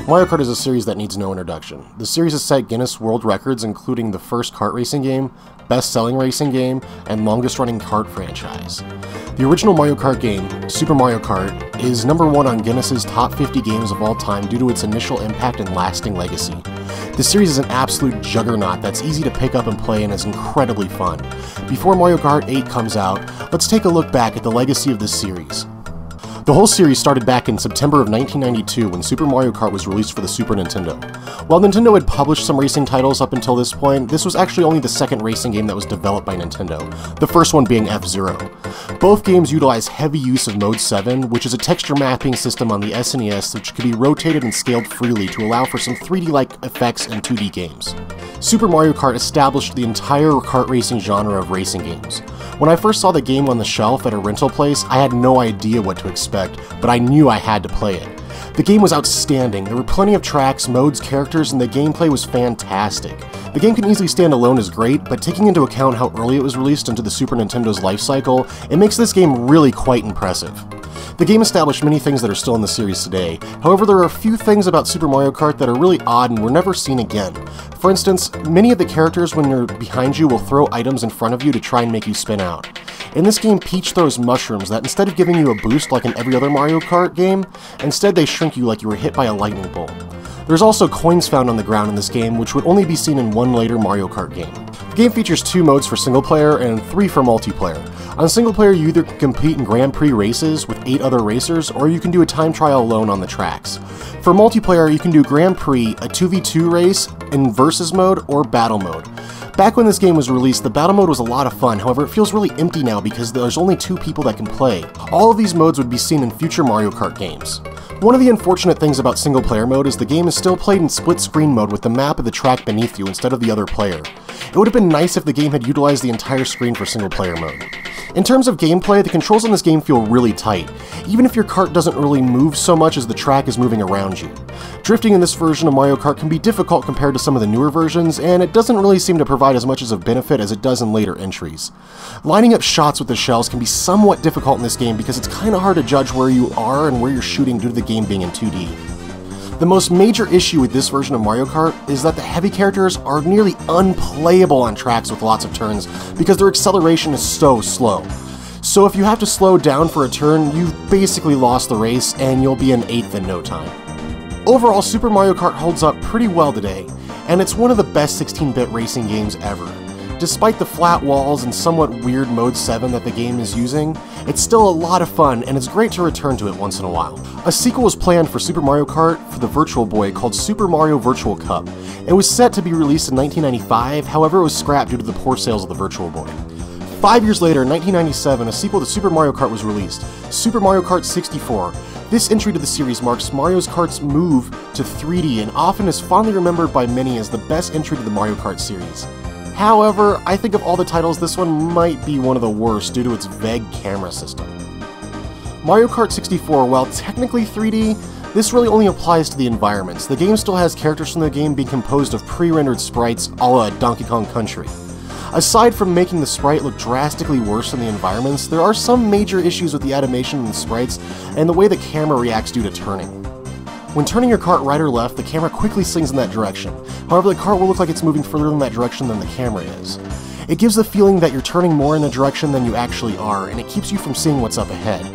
Mario Kart is a series that needs no introduction. The series has set Guinness World Records, including the first kart racing game, best-selling racing game, and longest-running kart franchise. The original Mario Kart game, Super Mario Kart, is #1 on Guinness's top 50 games of all time due to its initial impact and lasting legacy. The series is an absolute juggernaut that's easy to pick up and play and is incredibly fun. Before Mario Kart 8 comes out, let's take a look back at the legacy of this series. The whole series started back in September of 1992 when Super Mario Kart was released for the Super Nintendo. While Nintendo had published some racing titles up until this point, this was actually only the second racing game that was developed by Nintendo, the first one being F-Zero. Both games utilize heavy use of Mode 7, which is a texture mapping system on the SNES which could be rotated and scaled freely to allow for some 3D-like effects in 2D games. Super Mario Kart established the entire kart racing genre of racing games. When I first saw the game on the shelf at a rental place, I had no idea what to expect, but I knew I had to play it. The game was outstanding, there were plenty of tracks, modes, characters, and the gameplay was fantastic. The game can easily stand alone as great, but taking into account how early it was released into the Super Nintendo's life cycle, it makes this game really quite impressive. The game established many things that are still in the series today. However, there are a few things about Super Mario Kart that are really odd and were never seen again. For instance, many of the characters when you're behind you will throw items in front of you to try and make you spin out. In this game, Peach throws mushrooms that instead of giving you a boost like in every other Mario Kart game, instead they shrink you like you were hit by a lightning bolt. There's also coins found on the ground in this game, which would only be seen in one later Mario Kart game. The game features 2 modes for single player and 3 for multiplayer. On single player, you either can compete in Grand Prix races with 8 other racers, or you can do a time trial alone on the tracks. For multiplayer, you can do Grand Prix, a 2v2 race, in Versus mode, or Battle mode. Back when this game was released, the battle mode was a lot of fun, however it feels really empty now because there's only 2 people that can play. All of these modes would be seen in future Mario Kart games. One of the unfortunate things about single player mode is the game is still played in split screen mode with the map of the track beneath you instead of the other player. It would have been nice if the game had utilized the entire screen for single player mode. In terms of gameplay, the controls on this game feel really tight, even if your kart doesn't really move so much as the track is moving around you. Drifting in this version of Mario Kart can be difficult compared to some of the newer versions, and it doesn't really seem to provide as much as a benefit as it does in later entries. Lining up shots with the shells can be somewhat difficult in this game because it's kinda hard to judge where you are and where you're shooting due to the game being in 2D. The most major issue with this version of Mario Kart is that the heavy characters are nearly unplayable on tracks with lots of turns because their acceleration is so slow. So if you have to slow down for a turn, you've basically lost the race and you'll be an 8th in no time. Overall, Super Mario Kart holds up pretty well today, and it's one of the best 16-bit racing games ever. Despite the flat walls and somewhat weird Mode 7 that the game is using, it's still a lot of fun and it's great to return to it once in a while. A sequel was planned for Super Mario Kart for the Virtual Boy called Super Mario Virtual Cup. It was set to be released in 1995, however it was scrapped due to the poor sales of the Virtual Boy. 5 years later, in 1997, a sequel to Super Mario Kart was released, Super Mario Kart 64. This entry to the series marks Mario Kart's move to 3D and often is fondly remembered by many as the best entry to the Mario Kart series. However, I think of all the titles, this one might be one of the worst due to its vague camera system. Mario Kart 64, while technically 3D, this really only applies to the environments. The game still has characters from the game being composed of pre-rendered sprites a la Donkey Kong Country. Aside from making the sprite look drastically worse than the environments, there are some major issues with the animation in the sprites and the way the camera reacts due to turning. When turning your kart right or left, the camera quickly swings in that direction. However, the kart will look like it's moving further in that direction than the camera is. It gives the feeling that you're turning more in the direction than you actually are, and it keeps you from seeing what's up ahead.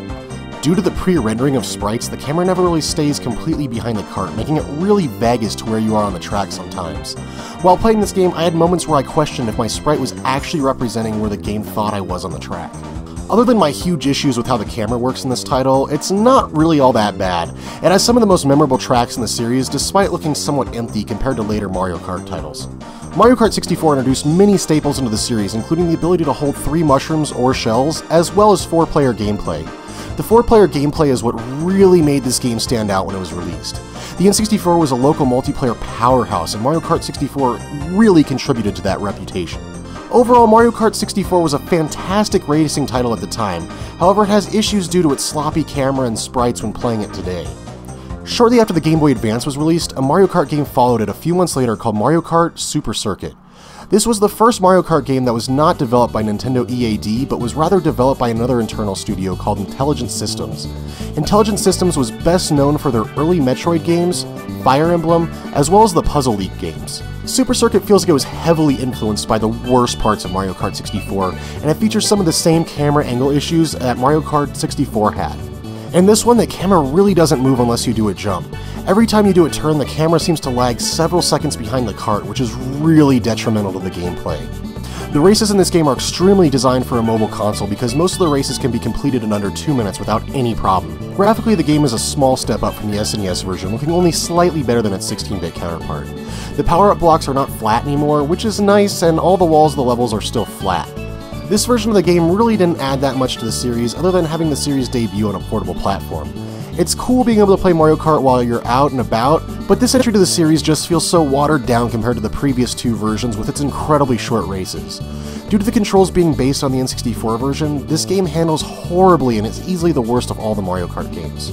Due to the pre-rendering of sprites, the camera never really stays completely behind the kart, making it really vague as to where you are on the track sometimes. While playing this game, I had moments where I questioned if my sprite was actually representing where the game thought I was on the track. Other than my huge issues with how the camera works in this title, it's not really all that bad. It has some of the most memorable tracks in the series, despite looking somewhat empty compared to later Mario Kart titles. Mario Kart 64 introduced many staples into the series, including the ability to hold 3 mushrooms or shells, as well as 4-player gameplay. The 4-player gameplay is what really made this game stand out when it was released. The N64 was a local multiplayer powerhouse, and Mario Kart 64 really contributed to that reputation. Overall, Mario Kart 64 was a fantastic racing title at the time, however it has issues due to its sloppy camera and sprites when playing it today. Shortly after the Game Boy Advance was released, a Mario Kart game followed it a few months later called Mario Kart Super Circuit. This was the first Mario Kart game that was not developed by Nintendo EAD, but was rather developed by another internal studio called Intelligent Systems. Intelligent Systems was best known for their early Metroid games, Fire Emblem, as well as the Puzzle League games. Super Circuit feels like it was heavily influenced by the worst parts of Mario Kart 64, and it features some of the same camera angle issues that Mario Kart 64 had. In this one, the camera really doesn't move unless you do a jump. Every time you do a turn, the camera seems to lag several seconds behind the kart, which is really detrimental to the gameplay. The races in this game are extremely designed for a mobile console because most of the races can be completed in under 2 minutes without any problem. Graphically, the game is a small step up from the SNES version, looking only slightly better than its 16-bit counterpart. The power-up blocks are not flat anymore, which is nice, and all the walls of the levels are still flat. This version of the game really didn't add that much to the series other than having the series debut on a portable platform. It's cool being able to play Mario Kart while you're out and about, but this entry to the series just feels so watered down compared to the previous two versions with its incredibly short races. Due to the controls being based on the N64 version, this game handles horribly and is easily the worst of all the Mario Kart games.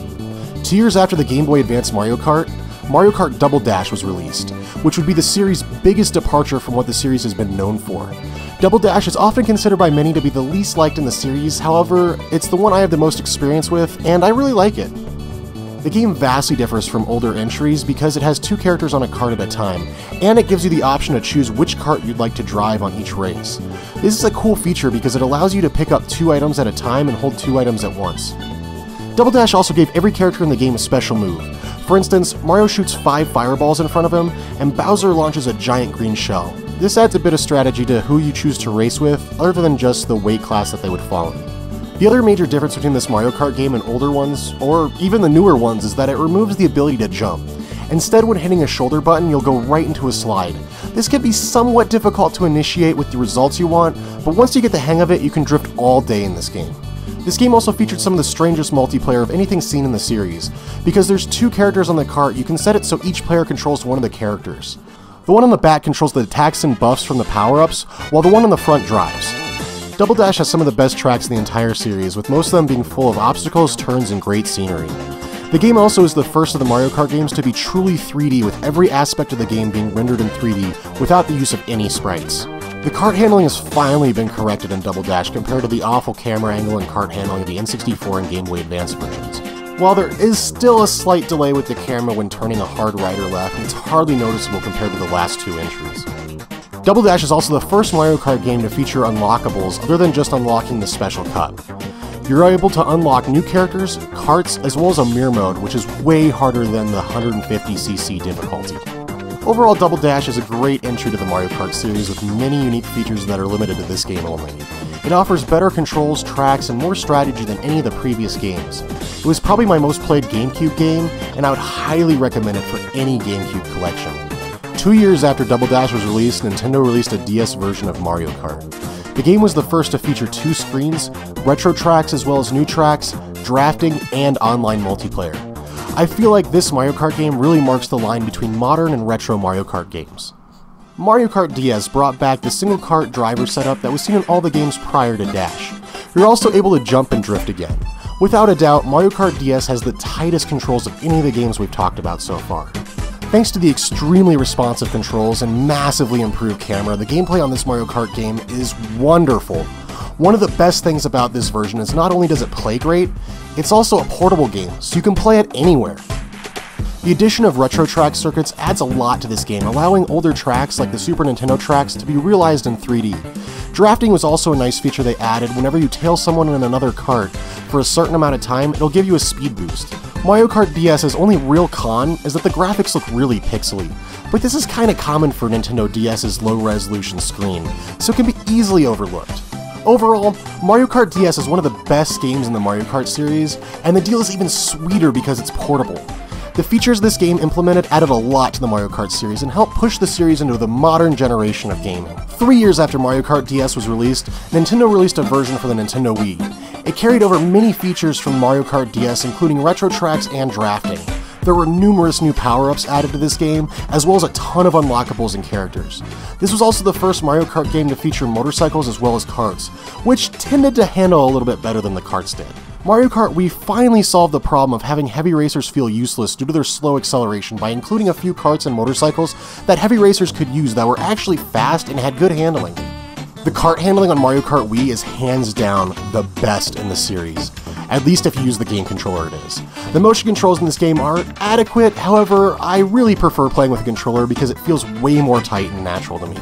2 years after the Game Boy Advance Mario Kart Double Dash was released, which would be the series' biggest departure from what the series has been known for. Double Dash is often considered by many to be the least liked in the series, however, it's the one I have the most experience with, and I really like it. The game vastly differs from older entries because it has 2 characters on a kart at a time, and it gives you the option to choose which kart you'd like to drive on each race. This is a cool feature because it allows you to pick up 2 items at a time and hold 2 items at once. Double Dash also gave every character in the game a special move. For instance, Mario shoots 5 fireballs in front of him, and Bowser launches a giant green shell. This adds a bit of strategy to who you choose to race with, other than just the weight class that they would fall in. The other major difference between this Mario Kart game and older ones, or even the newer ones, is that it removes the ability to jump. Instead, when hitting a shoulder button, you'll go right into a slide. This can be somewhat difficult to initiate with the results you want, but once you get the hang of it, you can drift all day in this game. This game also featured some of the strangest multiplayer of anything seen in the series. Because there's 2 characters on the kart, you can set it so each player controls one of the characters. The one on the back controls the attacks and buffs from the power-ups, while the one on the front drives. Double Dash has some of the best tracks in the entire series, with most of them being full of obstacles, turns, and great scenery. The game also is the first of the Mario Kart games to be truly 3D, with every aspect of the game being rendered in 3D without the use of any sprites. The kart handling has finally been corrected in Double Dash compared to the awful camera angle and kart handling of the N64 and Game Boy Advance versions. While there is still a slight delay with the camera when turning a hard right or left, it's hardly noticeable compared to the last 2 entries. Double Dash is also the first Mario Kart game to feature unlockables other than just unlocking the Special Cup. You're able to unlock new characters, karts, as well as a mirror mode, which is way harder than the 150cc difficulty. Overall, Double Dash is a great entry to the Mario Kart series with many unique features that are limited to this game only. It offers better controls, tracks, and more strategy than any of the previous games. It was probably my most played GameCube game, and I would highly recommend it for any GameCube collection. 2 years after Double Dash was released, Nintendo released a DS version of Mario Kart. The game was the first to feature 2 screens, retro tracks as well as new tracks, drafting, and online multiplayer. I feel like this Mario Kart game really marks the line between modern and retro Mario Kart games. Mario Kart DS brought back the single kart driver setup that was seen in all the games prior to Dash. You're also able to jump and drift again. Without a doubt, Mario Kart DS has the tightest controls of any of the games we've talked about so far. Thanks to the extremely responsive controls and massively improved camera, the gameplay on this Mario Kart game is wonderful. One of the best things about this version is not only does it play great, it's also a portable game, so you can play it anywhere. The addition of retro track circuits adds a lot to this game, allowing older tracks like the Super Nintendo tracks to be realized in 3D. Drafting was also a nice feature they added. Whenever you tail someone in another kart for a certain amount of time, it'll give you a speed boost. Mario Kart DS's only real con is that the graphics look really pixely, but this is kinda common for Nintendo DS's low-resolution screen, so it can be easily overlooked. Overall, Mario Kart DS is one of the best games in the Mario Kart series, and the deal is even sweeter because it's portable. The features this game implemented added a lot to the Mario Kart series and helped push the series into the modern generation of gaming. 3 years after Mario Kart DS was released, Nintendo released a version for the Nintendo Wii. It carried over many features from Mario Kart DS, including retro tracks and drafting. There were numerous new power-ups added to this game, as well as a ton of unlockables and characters. This was also the first Mario Kart game to feature motorcycles as well as karts, which tended to handle a little bit better than the karts did. Mario Kart Wii finally solved the problem of having heavy racers feel useless due to their slow acceleration by including a few karts and motorcycles that heavy racers could use that were actually fast and had good handling. The kart handling on Mario Kart Wii is hands down the best in the series, at least if you use the game controller it is. The motion controls in this game are adequate, however, I really prefer playing with a controller because it feels way more tight and natural to me.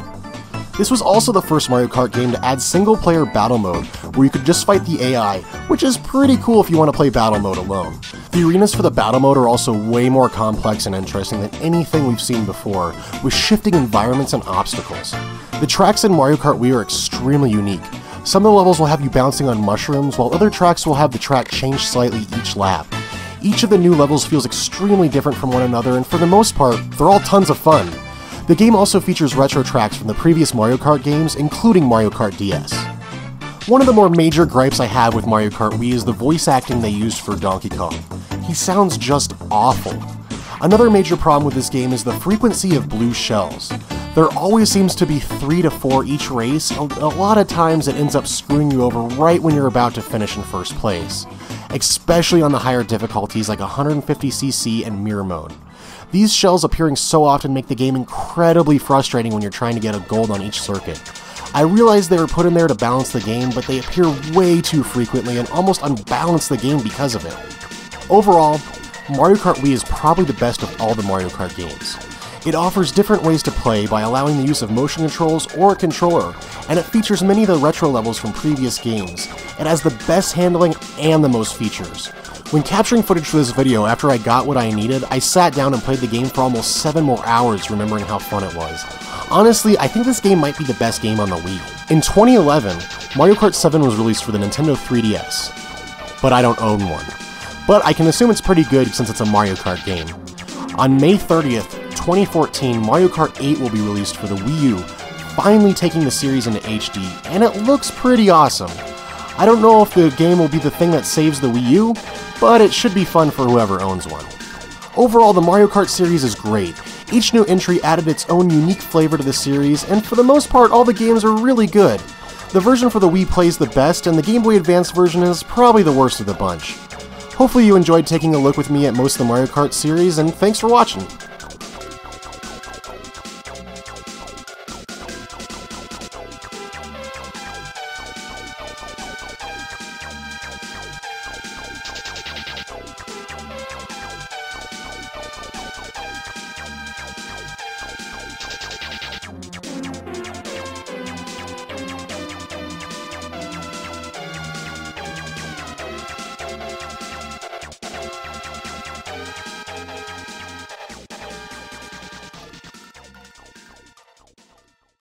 This was also the first Mario Kart game to add single-player battle mode, where you could just fight the AI, which is pretty cool if you want to play battle mode alone. The arenas for the battle mode are also way more complex and interesting than anything we've seen before, with shifting environments and obstacles. The tracks in Mario Kart Wii are extremely unique. Some of the levels will have you bouncing on mushrooms, while other tracks will have the track change slightly each lap. Each of the new levels feels extremely different from one another, and for the most part, they're all tons of fun. The game also features retro tracks from the previous Mario Kart games, including Mario Kart DS. One of the more major gripes I have with Mario Kart Wii is the voice acting they used for Donkey Kong. He sounds just awful. Another major problem with this game is the frequency of blue shells. There always seems to be 3 to 4 each race, a lot of times it ends up screwing you over right when you're about to finish in first place, especially on the higher difficulties like 150cc and mirror mode. These shells appearing so often make the game incredibly frustrating when you're trying to get a gold on each circuit. I realize they were put in there to balance the game, but they appear way too frequently and almost unbalance the game because of it. Overall, Mario Kart Wii is probably the best of all the Mario Kart games. It offers different ways to play by allowing the use of motion controls or a controller, and it features many of the retro levels from previous games. It has the best handling and the most features. When capturing footage for this video after I got what I needed, I sat down and played the game for almost 7 more hours remembering how fun it was. Honestly, I think this game might be the best game on the Wii. In 2011, Mario Kart 7 was released for the Nintendo 3DS, but I don't own one. But I can assume it's pretty good since it's a Mario Kart game. On May 30th, 2014, Mario Kart 8 will be released for the Wii U, finally taking the series into HD, and it looks pretty awesome. I don't know if the game will be the thing that saves the Wii U, but it should be fun for whoever owns one. Overall, the Mario Kart series is great. Each new entry added its own unique flavor to the series, and for the most part, all the games are really good. The version for the Wii plays the best, and the Game Boy Advance version is probably the worst of the bunch. Hopefully you enjoyed taking a look with me at most of the Mario Kart series, and thanks for watching!